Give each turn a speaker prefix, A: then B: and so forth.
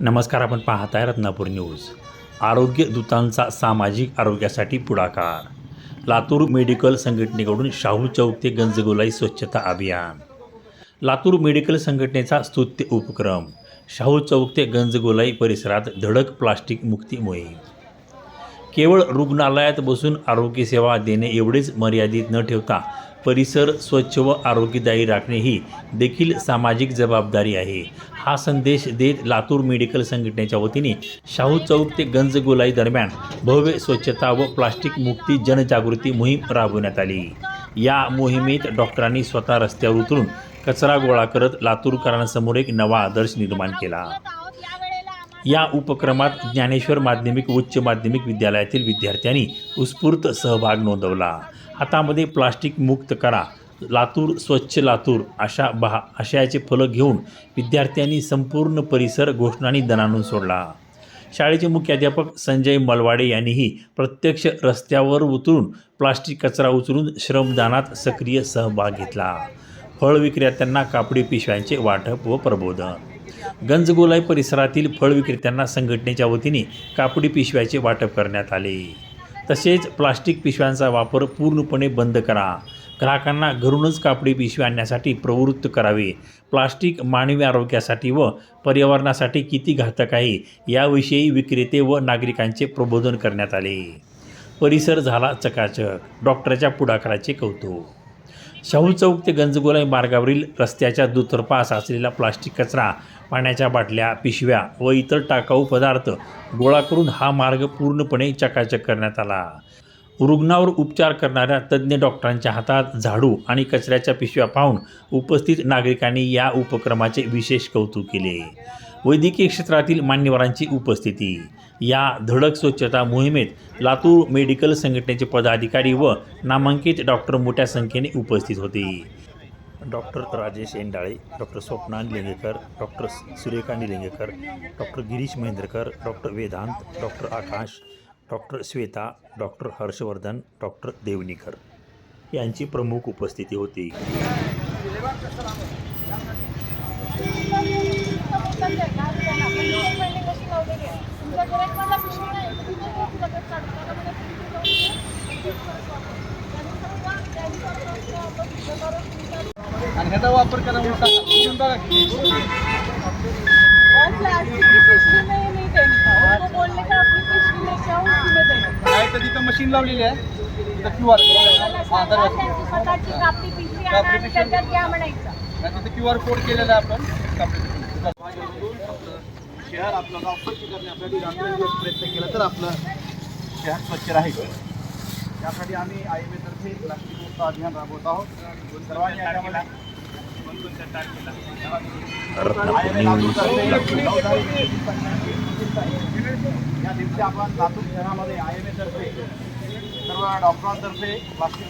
A: नमस्कार, आपण पाहताय रत्नापूर न्यूज। आरोग्य दूतांचा सामाजिक आरोग्यासाठी पुढाकार। लातूर मेडिकल संघटनेकडून शाहू चौक ते गंजगोलाई स्वच्छता अभियान। लातूर मेडिकल संघटनेचा स्तुत्य उपक्रम। शाहू चौक ते गंजगोलाई परिसरात धडक प्लास्टिक मुक्ती मोहीम। केवळ रुग्णालयात बसून आरोग्य सेवा देणे एवढेच मर्यादित न ठेवता परिसर स्वच्छ व आरोग्यदायी राखणे ही देखील सामाजिक जबाबदारी आहे। हा संदेश देत लातूर मेडिकल संघटनेच्या वतीने शाहू चौक ते गंजगोलाई दरम्यान भव्य स्वच्छता व प्लास्टिक मुक्ती जनजागृती मोहीम राबवण्यात आली। या मोहिमेत डॉक्टरांनी स्वतः रस्त्यावर उतरून कचरा गोळा करत लातूरकरांसमोर एक नवा आदर्श निर्माण केला। या उपक्रमात ज्ञानेश्वर माध्यमिक उच्च माध्यमिक विद्यालयातील विद्यार्थ्यांनी उत्स्फूर्त सहभाग नोंदवला। हातामध्ये प्लास्टिक मुक्त करा लातूर स्वच्छ लातूर आशयाचे फलक घेऊन विद्यार्थ्यांनी संपूर्ण परिसर घोषणांनी दणाणून सोडला। शाळेचे मुख्याध्यापक संजय मलवाडे यांनीही प्रत्यक्ष रस्त्यावर उतरून प्लास्टिक कचरा उचलून श्रमदानात सक्रिय सहभाग घेतला। फळ विक्रेत्यांना कापडी पिशव्यांचे वाटप व प्रबोधन। गंजगोलाई परिसरातील फळ विक्रेत्यांना संघटनेच्या वतीने कापडी पिशव्याचे वाटप करण्यात आले। तसेच प्लास्टिक पिशव्यांचा वापर पूर्णपणे बंद करा, ग्राहकांना घरूनच कापडी पिशवी आणण्यासाठी प्रवृत्त करावे, प्लास्टिक मानवी आरोग्यासाठी व पर्यावरणासाठी किती घातक आहे याविषयी विक्रेते व नागरिकांचे प्रबोधन करण्यात आले। परिसर झाला चकाचक, डॉक्टरच्या पुढाकाराचे कौतुक। शाहू चौक ते गंजगोलाई मार्गावरील रस्त्याच्या दुतर्फा साचलेला प्लास्टिक कचरा, पाण्याच्या बाटल्या, पिशव्या व इतर टाकाऊ पदार्थ गोळा करून हा मार्ग पूर्णपणे चकाचक करण्यात आला। रुग्णावर उपचार करणाऱ्या तज्ज्ञ डॉक्टरांच्या हातात झाडू आणि कचऱ्याच्या पिशव्या पाहून उपस्थित नागरिकांनी या उपक्रमाचे विशेष कौतुक केले। वैद्यकीय क्षेत्रातील मान्यवरांची उपस्थिती। या धडक स्वच्छता मोहिमेत लातूर मेडिकल संघटनेचे पदाधिकारी व नामांकित डॉक्टर मोठ्या संख्येने उपस्थित होते। Doctor Rajesh Endale, doctor Swapna Nilangekar, doctor Surekha Nilangekar, doctor Girish Mahendrakar, doctor Vedant, doctor Akash, doctor Shweta, doctor Harshvardhan, doctor Devnikar यांची प्रमुख उपस्थिती होती।
B: आणि ह्याचा वापर करावा बघा काय तर तिथं मशीन लावलेली आहे, तिथं QR QR कोड केलेला आहे आपण। शहर आपलं गाव स्वच्छ करण्यासाठी प्रयत्न केला तर आपलं शहर स्वच्छ राहील। त्यासाठी आम्ही IMA तर्फे प्लास्टिक मुक्त अभियान राबवत आहोत। सर्वांनी या दिवशी आपण लातूर शहरामध्ये IMA तर्फे सर्व डॉक्टरांतर्फे प्लास्टिक